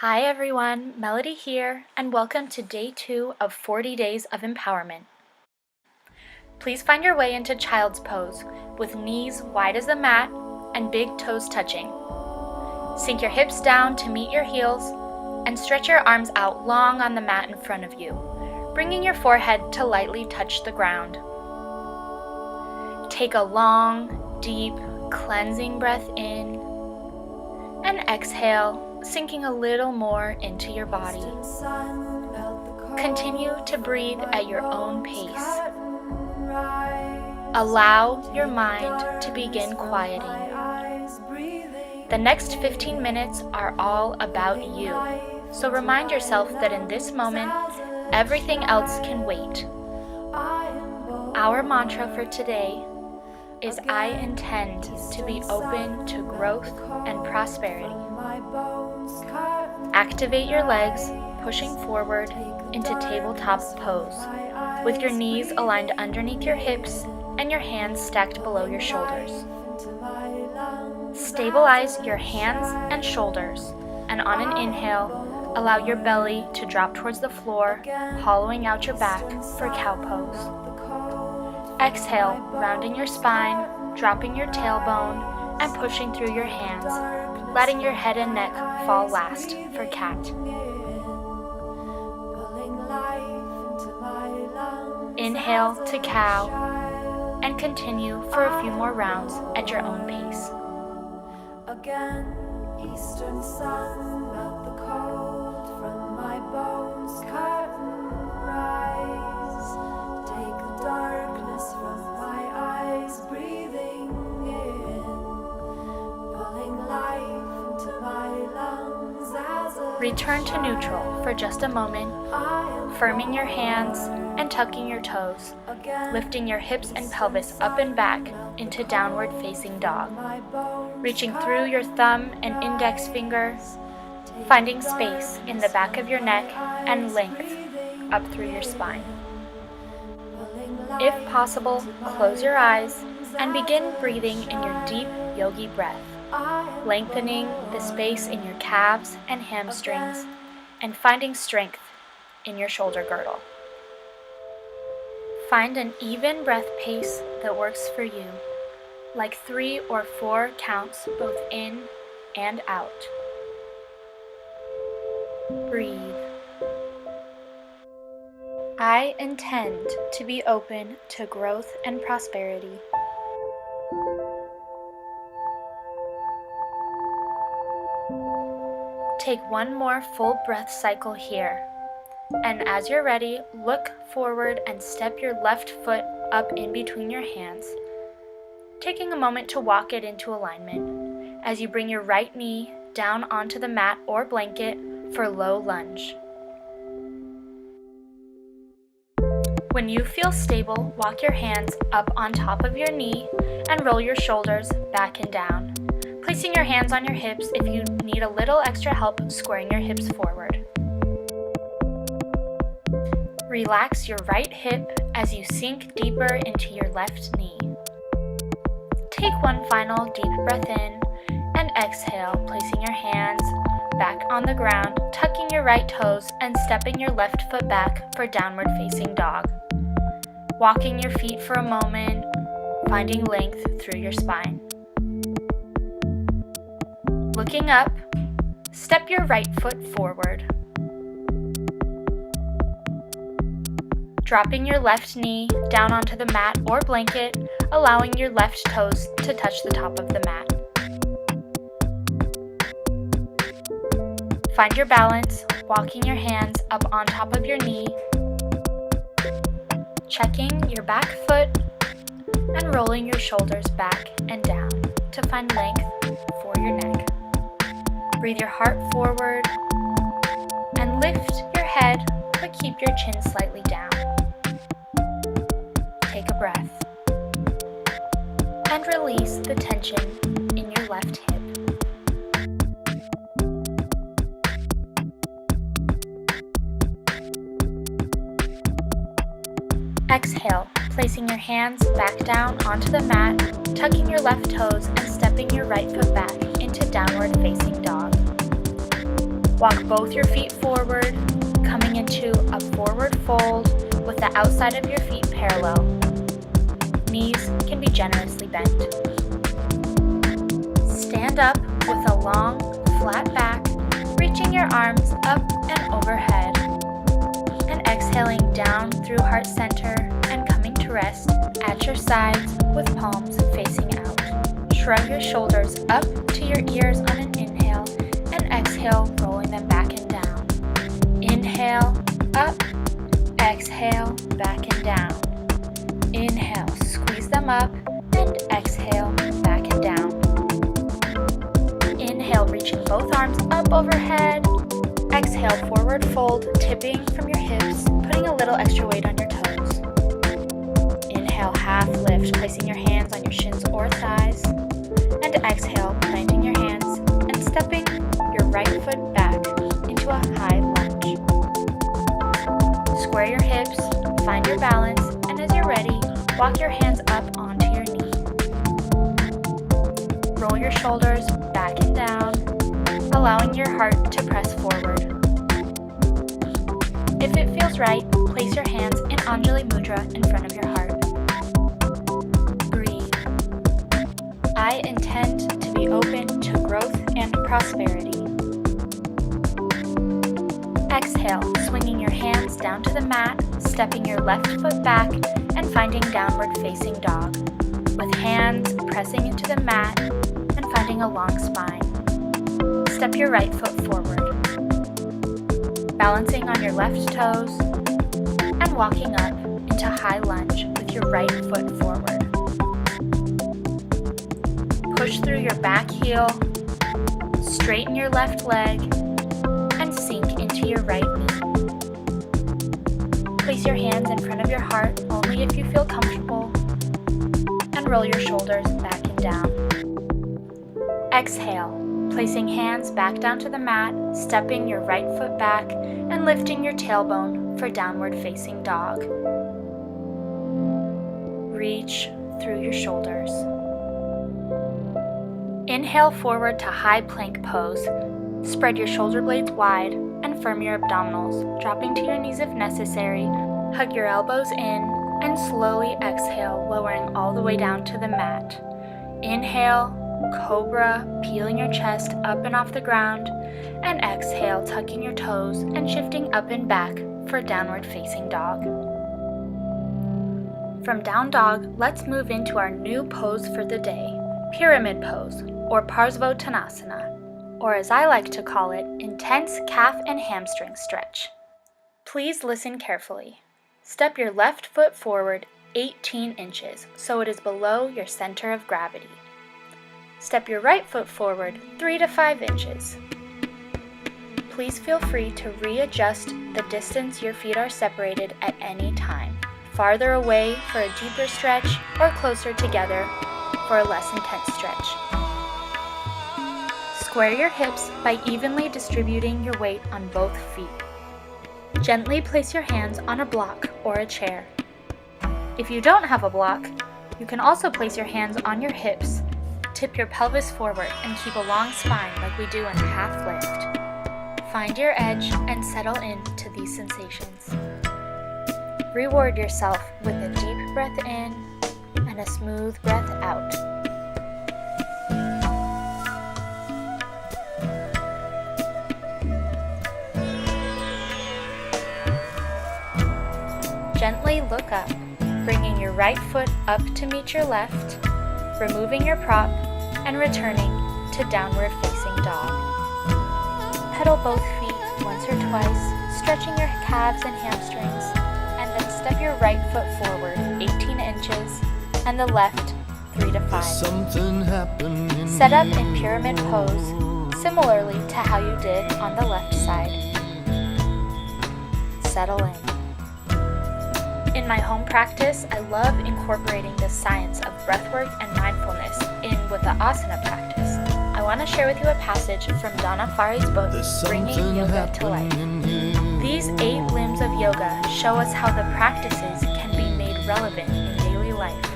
Hi everyone, Melody here, and welcome to day 2 of 40 Days of Empowerment. Please find your way into Child's Pose with knees wide as the mat and big toes touching. Sink your hips down to meet your heels and stretch your arms out long on the mat in front of you, bringing your forehead to lightly touch the ground. Take a long, deep, cleansing breath in and exhale, sinking a little more into your body. Continue to breathe at your own pace. Allow your mind to begin quieting. The next 15 minutes are all about you, so remind yourself that in this moment, everything else can wait. Our mantra for today is I intend to be open to growth and prosperity. Activate your legs, pushing forward into tabletop pose, with your knees aligned underneath your hips and your hands stacked below your shoulders. Stabilize your hands and shoulders, and on an inhale, allow your belly to drop towards the floor, hollowing out your back for cow pose. Exhale, rounding your spine, dropping your tailbone, and pushing through your hands, letting your head and neck fall last for cat. Inhale to cow, and continue for a few more rounds at your own pace. Again, eastern sun melt the cold from my bones, curtain rise. Take the darkness from my eyes, breathing in, pulling life into my lungs as a Return to neutral for just a moment, firming your hands and tucking your toes, lifting your hips and pelvis up and back into downward facing dog. Reaching through your thumb and index finger, finding space in the back of your neck and length up through your spine. If possible, close your eyes and begin breathing in your deep yogi breath, lengthening the space in your calves and hamstrings and finding strength in your shoulder girdle. Find an even breath pace that works for you, like 3 or 4 counts both in and out. Breathe. I intend to be open to growth and prosperity. Take one more full breath cycle here. And as you're ready, look forward and step your left foot up in between your hands, taking a moment to walk it into alignment as you bring your right knee down onto the mat or blanket for low lunge. When you feel stable, walk your hands up on top of your knee and roll your shoulders back and down, placing your hands on your hips if you need a little extra help squaring your hips forward. Relax your right hip as you sink deeper into your left knee. Take one final deep breath in and exhale, placing your hands back on the ground, tucking your right toes and stepping your left foot back for downward facing dog. Walking your feet for a moment, finding length through your spine. Looking up, step your right foot forward. Dropping your left knee down onto the mat or blanket, allowing your left toes to touch the top of the mat. Find your balance, walking your hands up on top of your knee, checking your back foot, and rolling your shoulders back and down to find length for your neck. Breathe your heart forward and lift your head, but keep your chin slightly down. Take a breath and release the tension in your left hip. Exhale, placing your hands back down onto the mat, tucking your left toes and stepping your right foot back into downward facing dog. Walk both your feet forward, coming into a forward fold with the outside of your feet parallel. Knees can be generously bent. Stand up with a long, flat back, reaching your arms up and overhead, and exhaling down through heart center and coming to rest at your sides with palms facing out. Shrug your shoulders up to your ears on an inhale, and exhale, rolling them back and down. Inhale, up, exhale, back and down. Inhale, squeeze them up, and exhale, back and down. Inhale, reaching both arms up overhead. Exhale, forward fold, tipping from your hips, putting a little extra weight on your toes. Inhale, half lift, placing your hands on your shins or thighs. And exhale, planting your hands and stepping your right foot back into a high lunge. Square your hips, find your balance, and as you're ready, walk your hands up onto your knee. Roll your shoulders back and down, allowing your heart to press forward. If it feels right, place your hands in Anjali Mudra in front of your heart. Breathe. I intend to be open to growth and prosperity. Exhale, swinging your hands down to the mat, stepping your left foot back, and finding downward facing dog, with hands pressing into the mat and finding a long spine. Step your right foot forward, balancing on your left toes, and walking up into high lunge with your right foot forward. Push through your back heel, straighten your left leg, and sink into your right knee. Place your hands in front of your heart only if you feel comfortable, and roll your shoulders back and down. Exhale, placing hands back down to the mat, stepping your right foot back, and lifting your tailbone for downward facing dog. Reach through your shoulders. Inhale forward to high plank pose. Spread your shoulder blades wide and firm your abdominals, dropping to your knees if necessary. Hug your elbows in and slowly exhale, lowering all the way down to the mat. Inhale, cobra, peeling your chest up and off the ground, and exhale, tucking your toes and shifting up and back for downward facing dog. From down dog, let's move into our new pose for the day, pyramid pose, or Parsvottanasana, or as I like to call it, intense calf and hamstring stretch. Please listen carefully. Step your left foot forward 18 inches so it is below your center of gravity. Step your right foot forward 3 to 5 inches. Please feel free to readjust the distance your feet are separated at any time, farther away for a deeper stretch or closer together for a less intense stretch. Square your hips by evenly distributing your weight on both feet. Gently place your hands on a block or a chair. If you don't have a block, you can also place your hands on your hips, tip your pelvis forward, and keep a long spine like we do in a half lift. Find your edge and settle into these sensations. Reward yourself with a deep breath in and a smooth breath out. Gently look up, bringing your right foot up to meet your left, removing your prop, and returning to downward facing dog. Pedal both feet once or twice, stretching your calves and hamstrings, and then step your right foot forward 18 inches and the left 3 to 5. Set up in pyramid pose, similarly to how you did on the left side. Settle in. In my home practice, I love incorporating the science of breathwork and mindfulness in with the asana practice. I want to share with you a passage from Donna Farhi's book, Bringing Yoga to Life. These 8 limbs of yoga show us how the practices can be made relevant in daily life.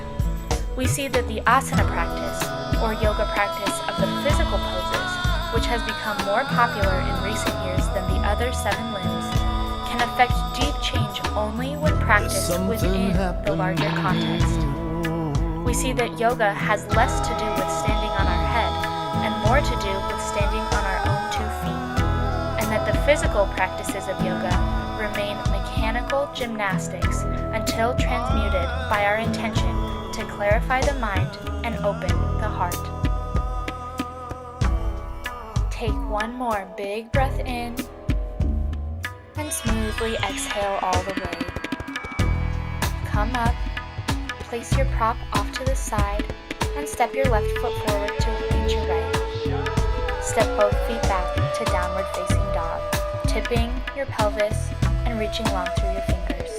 We see that the asana practice, or yoga practice of the physical poses, which has become more popular in recent years than the other 7 limbs, can affect deep change only when practiced within the larger context. We see that yoga has less to do with standing on our head and more to do with standing on our own 2 feet, and that the physical practices of yoga remain mechanical gymnastics until transmuted by our intention to clarify the mind and open the heart. Take one more big breath in and smoothly exhale all the way. Come up, place your prop off to the side, and step your left foot forward to reach your right. Step both feet back to downward facing dog, tipping your pelvis and reaching long through your fingers.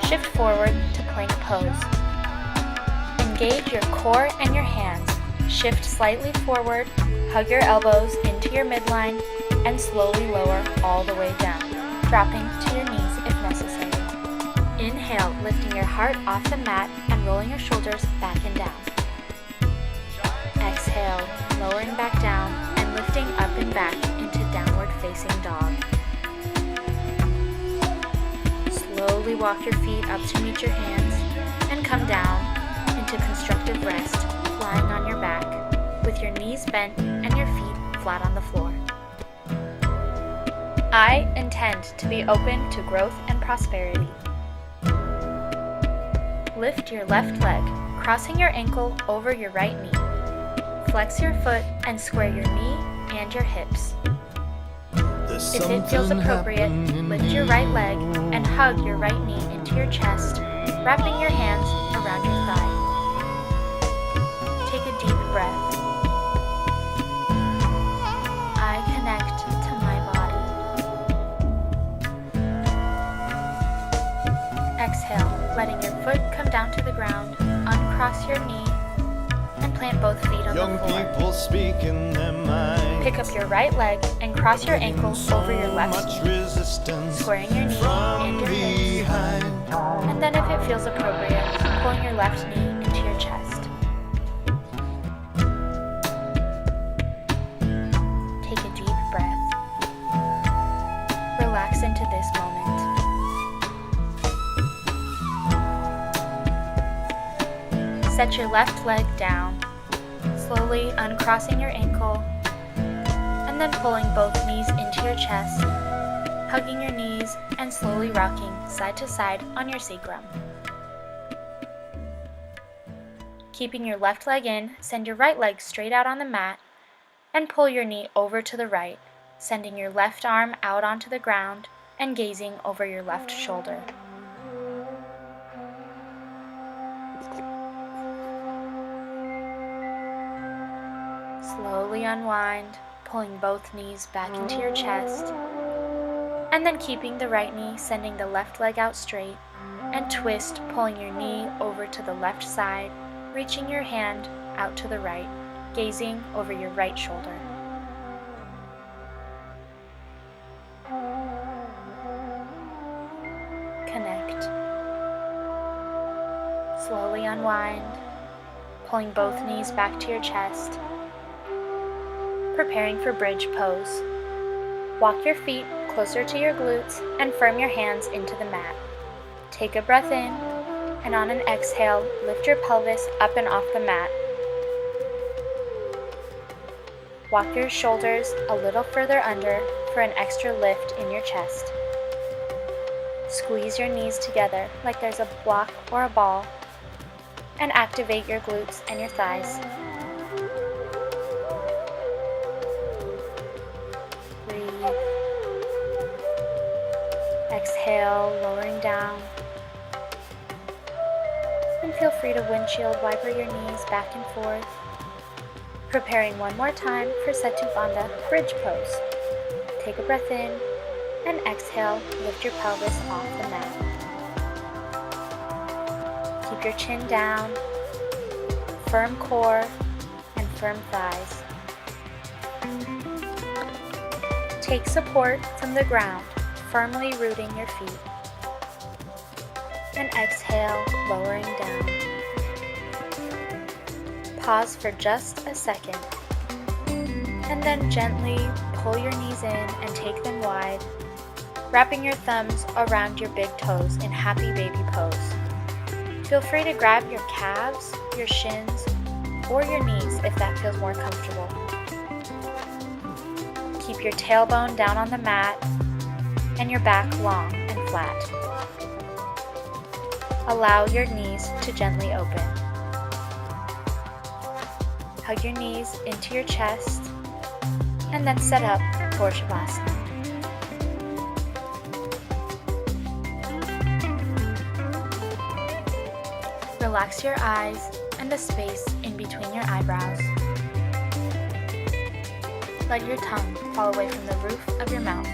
Shift forward to plank pose. Engage your core and your hands. Shift slightly forward, hug your elbows into your midline, and slowly lower all the way down, dropping to your knees if necessary. Inhale, lifting your heart off the mat and rolling your shoulders back and down. Exhale, lowering back down and lifting up and back into downward facing dog. Slowly walk your feet up to meet your hands and come down into constructive rest, lying on your back with your knees bent and your feet flat on the floor. I intend to be open to growth and prosperity. Lift your left leg, crossing your ankle over your right knee. Flex your foot and square your knee and your hips. If it feels appropriate, lift your right leg and hug your right knee into your chest, wrapping your hands around your thigh. Take a deep breath. I connect to my body. Exhale, letting your foot come down to the ground, uncross your knee, and plant both feet on the floor. People speak in their mind. Pick up your right leg and cross your ankle over your left knee, squaring your knee and your hips. And then if it feels appropriate, pulling your left knee into your chest. Take a deep breath. Relax into this moment. Set your left leg down, slowly uncrossing your ankle, and then pulling both knees into your chest, hugging your knees and slowly rocking side to side on your sacrum. Keeping your left leg in, send your right leg straight out on the mat and pull your knee over to the right, sending your left arm out onto the ground and gazing over your left shoulder. Slowly unwind, pulling both knees back into your chest, and then keeping the right knee, sending the left leg out straight, and twist, pulling your knee over to the left side, reaching your hand out to the right, gazing over your right shoulder. Connect. Slowly unwind, pulling both knees back to your chest, preparing for bridge pose. Walk your feet closer to your glutes and firm your hands into the mat. Take a breath in, and on an exhale, lift your pelvis up and off the mat. Walk your shoulders a little further under for an extra lift in your chest. Squeeze your knees together like there's a block or a ball, and activate your glutes and your thighs. Breathe. Exhale, lowering down. And feel free to windshield wiper your knees back and forth. Preparing one more time for Setu Bandha bridge pose. Take a breath in and exhale, lift your pelvis off the mat. Keep your chin down, firm core, and firm thighs. Take support from the ground, firmly rooting your feet. And exhale, lowering down. Pause for just a second. And then gently pull your knees in and take them wide, wrapping your thumbs around your big toes in happy baby pose. Feel free to grab your calves, your shins, or your knees if that feels more comfortable. Keep your tailbone down on the mat and your back long and flat. Allow your knees to gently open. Hug your knees into your chest and then set up for Shavasana. Relax your eyes and the space in between your eyebrows. Let your tongue fall away from the roof of your mouth.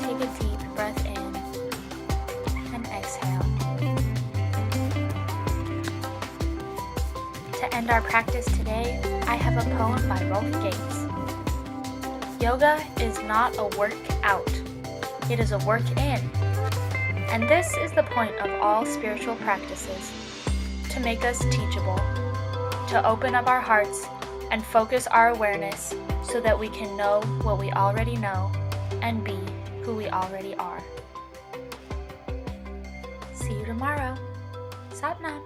Take a deep breath in and exhale. To end our practice today, I have a poem by Rolf Gates. Yoga is not a workout, it is a work in. And this is the point of all spiritual practices, to make us teachable, to open up our hearts and focus our awareness so that we can know what we already know and be who we already are. See you tomorrow. Sat Nam.